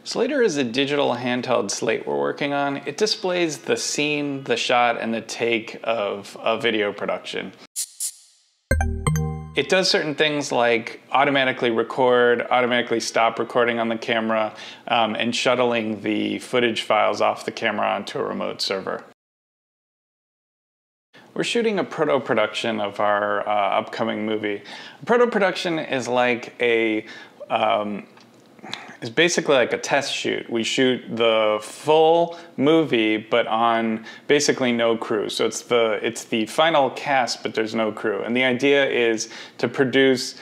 Slater is a digital handheld slate we're working on. It displays the scene, the shot, and the take of a video production. It does certain things like automatically record, automatically stop recording on the camera, and shuttling the footage files off the camera onto a remote server. We're shooting a proto-production of our upcoming movie. A proto-production is like it's basically like a test shoot. We shoot the full movie, but on basically no crew. So it's the final cast, but there's no crew. And the idea is to produce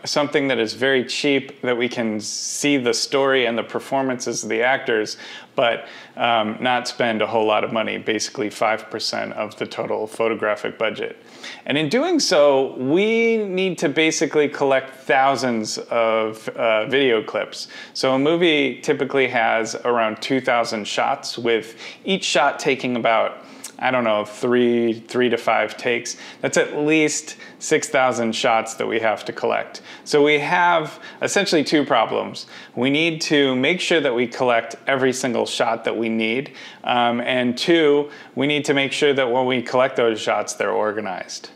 something that is very cheap, that we can see the story and the performances of the actors, but not spend a whole lot of money, basically 5% of the total photographic budget. And in doing so, we need to basically collect thousands of video clips. So a movie typically has around 2,000 shots, with each shot taking about, I don't know, three to five takes. That's at least 6,000 shots that we have to collect. So we have essentially two problems. We need to make sure that we collect every single shot that we need. And two, we need to make sure that when we collect those shots, they're organized.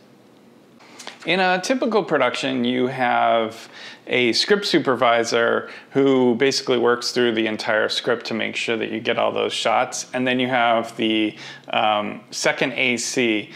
In a typical production, you have a script supervisor who basically works through the entire script to make sure that you get all those shots. And then you have the second AC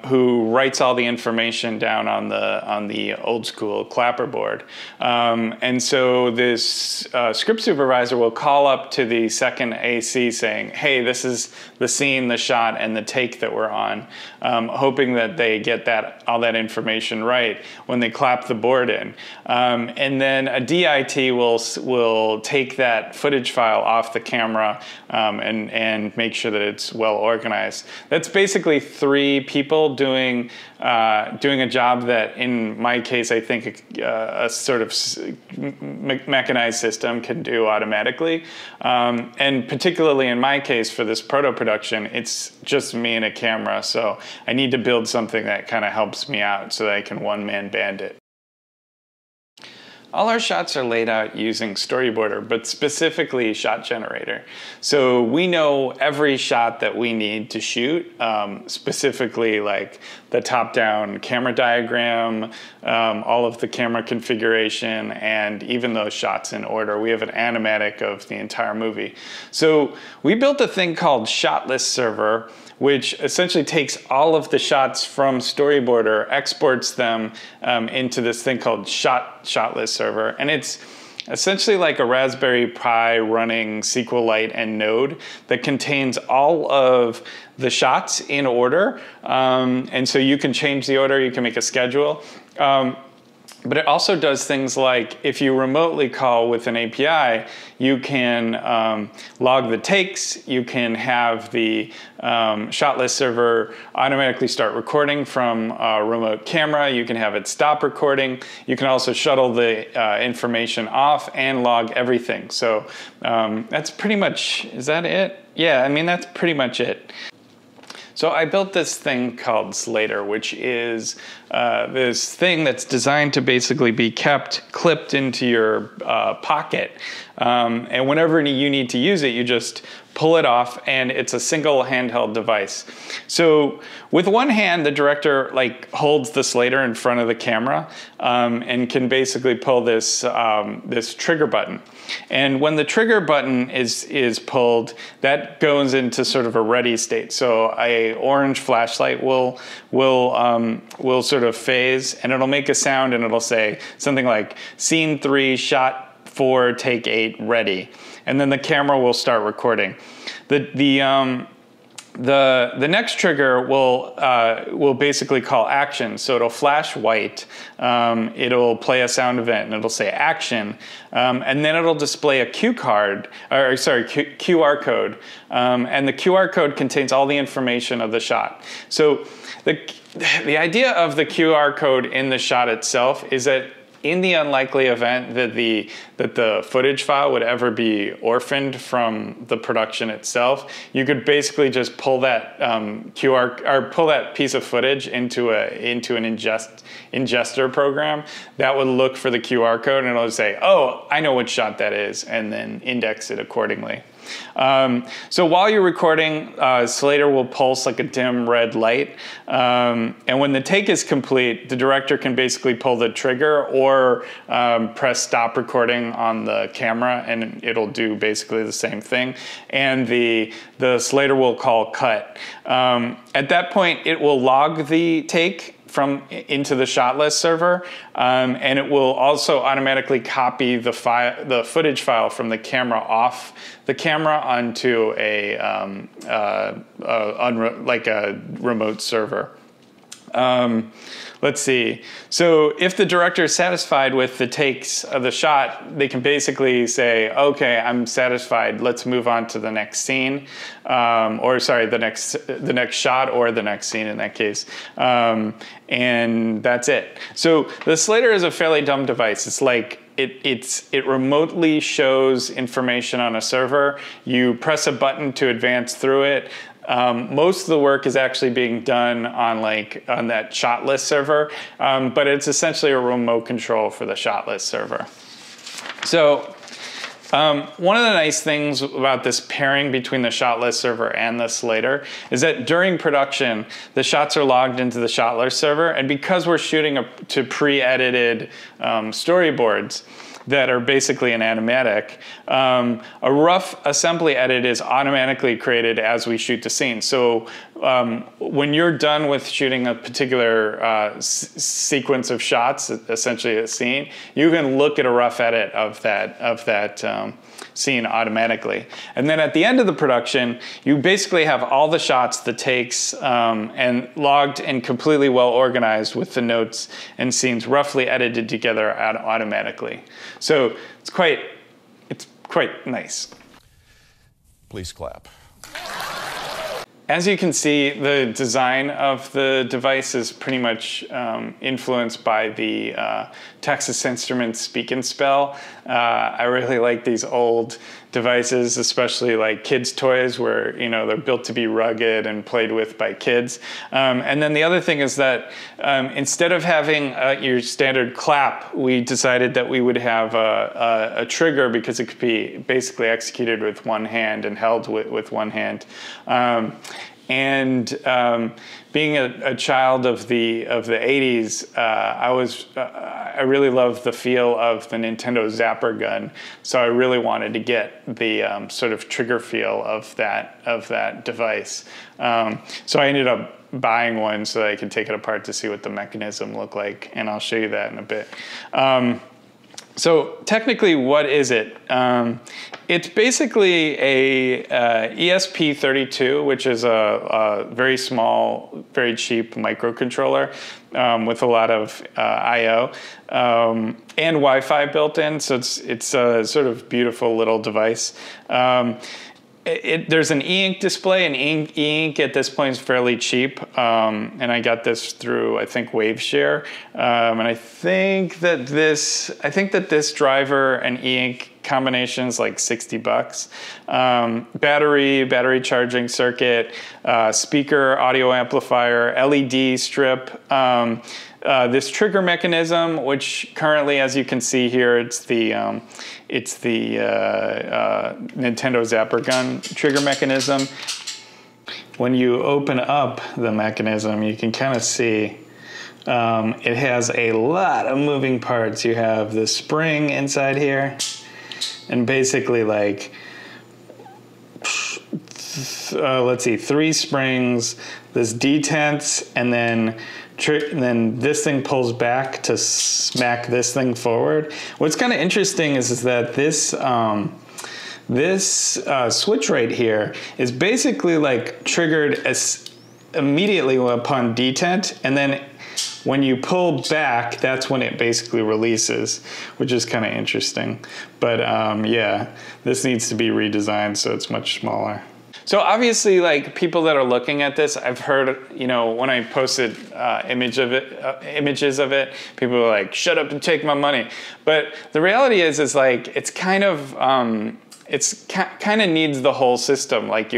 who writes all the information down on the old school clapperboard. And so this script supervisor will call up to the second AC saying, hey, this is the scene, the shot, and the take that we're on, hoping that they get all that information right when they clap the board in. And then a DIT will take that footage file off the camera and make sure that it's well organized. That's basically three people doing a job that, in my case, I think a sort of mechanized system can do automatically. And particularly in my case for this proto-production, it's just me and a camera, so I need to build something that kind of helps me out so that I can one-man band it. All our shots are laid out using Storyboarder, but specifically Shot Generator. So we know every shot that we need to shoot, specifically like the top-down camera diagram, all of the camera configuration, and even those shots in order. We have an animatic of the entire movie. So we built a thing called Shot List Server, which essentially takes all of the shots from Storyboarder, exports them into this thing called Shot List Server. And it's essentially like a Raspberry Pi running SQLite and Node that contains all of the shots in order. And so you can change the order, you can make a schedule. But it also does things like, if you remotely call with an API, you can log the takes, you can have the Shot List Server automatically start recording from a remote camera, you can have it stop recording, you can also shuttle the information off and log everything. So that's pretty much, is that it? Yeah, I mean, that's pretty much it. So I built this thing called Slater, which is this thing that's designed to basically be kept clipped into your pocket. And whenever you need to use it, you just pull it off, and it's a single handheld device. So with one hand, the director holds the Slater in front of the camera and can basically pull this trigger button. And when the trigger button is pulled, that goes into sort of a ready state. So a orange flashlight will sort of phase, and it'll make a sound, and it'll say something like "Scene 3, Shot 4, Take 8, ready," and then the camera will start recording. The next trigger will basically call action. So it'll flash white, it'll play a sound event, and it'll say action, and then it'll display a QR code, and the QR code contains all the information of the shot. So the idea of the QR code in the shot itself is that in the unlikely event that the footage file would ever be orphaned from the production itself, you could basically just pull that pull that piece of footage into an ingester program that would look for the QR code, and it'll say, oh, I know which shot that is, and then index it accordingly. So while you're recording, Slater will pulse like a dim red light, and when the take is complete, the director can basically pull the trigger or press stop recording on the camera, and it'll do basically the same thing, and the Slater will call cut. At that point, it will log the take into the shot list server, and it will also automatically copy the footage file from the camera off the camera onto like a remote server. Let's see. So if the director is satisfied with the takes of the shot, they can basically say, okay, I'm satisfied. Let's move on to the next scene. Or sorry, the next shot or the next scene in that case. And that's it. So the Slater is a fairly dumb device. It's like, it remotely shows information on a server. You press a button to advance through it. Most of the work is actually being done on that shot list server, but it's essentially a remote control for the shot list server. So one of the nice things about this pairing between the shot list server and the Slater is that during production, the shots are logged into the shot list server, and because we're shooting to pre-edited storyboards that are basically an animatic, a rough assembly edit is automatically created as we shoot the scene. So when you're done with shooting a particular sequence of shots, essentially a scene, you can look at a rough edit of that scene automatically. And then at the end of the production, you basically have all the shots, the takes, and logged and completely well organized with the notes and scenes roughly edited together automatically. So it's quite nice. Please clap. As you can see, the design of the device is pretty much influenced by the Texas Instruments Speak and Spell. I really like these old devices, especially like kids' toys where, you know, they're built to be rugged and played with by kids. And then the other thing is that instead of having your standard clap, we decided that we would have a trigger because it could be basically executed with one hand and held with one hand. Being a child of the 80s, I really loved the feel of the Nintendo Zapper gun, so I really wanted to get the sort of trigger feel of that device. So I ended up buying one so that I could take it apart to see what the mechanism looked like, and I'll show you that in a bit. So technically, what is it? It's basically a ESP32, which is a very small, very cheap microcontroller with a lot of I/O and Wi-Fi built in. So it's a sort of beautiful little device. There's an e-ink display, and e-ink at this point is fairly cheap, and I got this through, I think, WaveShare, and I think that this driver and e-ink combination is like $60. Battery charging circuit, speaker, audio amplifier, LED strip. This trigger mechanism, which currently, as you can see here, it's the Nintendo Zapper gun trigger mechanism. When you open up the mechanism, you can kind of see it has a lot of moving parts. You have the spring inside here, and basically like, let's see, 3 springs, this detents, and then this thing pulls back to smack this thing forward. What's kind of interesting is that this switch right here is basically like triggered immediately upon detent, and then when you pull back, that's when it basically releases, which is kind of interesting. But yeah, this needs to be redesigned so it's much smaller. So obviously, like, people that are looking at this, I've heard, you know, when I posted images of it, people were like, "Shut up and take my money." But the reality is like, it's kind of needs the whole system. Like,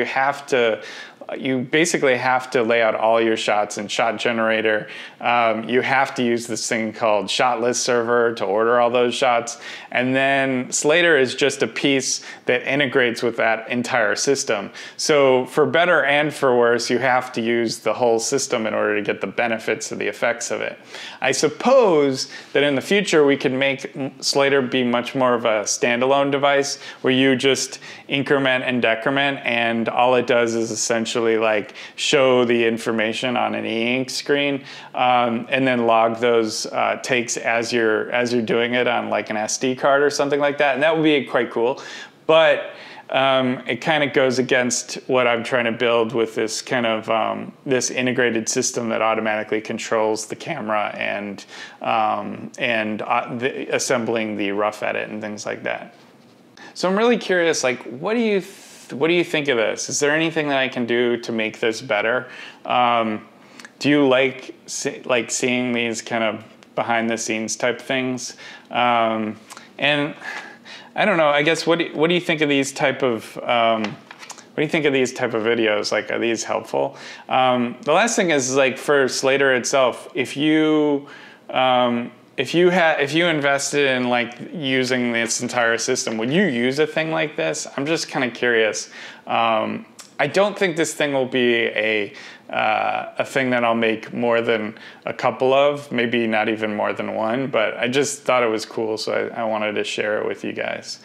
you basically have to lay out all your shots in Shot Generator. You have to use this thing called Shot List Server to order all those shots. And then Slater is just a piece that integrates with that entire system. So for better and for worse, you have to use the whole system in order to get the benefits of the effects of it. I suppose that in the future we could make Slater be much more of a standalone device where you just increment and decrement, and all it does is essentially like show the information on an e-ink screen, and then log those takes as you're doing it on like an SD card or something like that, and that would be quite cool. But it kind of goes against what I'm trying to build with this kind of this integrated system that automatically controls the camera and assembling the rough edit and things like that. So I'm really curious, like, what do you think of this? Is there anything that I can do to make this better? Do you like seeing these kind of behind the scenes type things? And I don't know, I guess, what do you think of these type of videos? Like, are these helpful? The last thing is, like, for Slater itself, if you invested in like using this entire system, would you use a thing like this? I'm just kind of curious. I don't think this thing will be a thing that I'll make more than a couple of, maybe not even more than one, but I just thought it was cool, so I wanted to share it with you guys.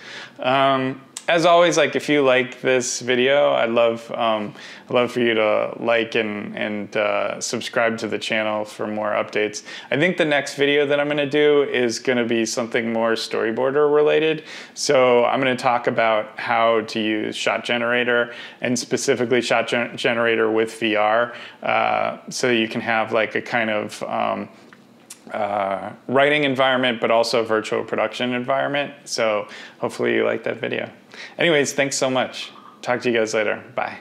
As always, like, if you like this video, I'd love for you to like and subscribe to the channel for more updates. I think the next video that I'm going to do is going to be something more storyboarder related. So I'm going to talk about how to use Shot Generator, and specifically Shot Generator with VR, so you can have like a kind of writing environment, but also virtual production environment. So hopefully you like that video. Anyways, thanks so much. Talk to you guys later. Bye.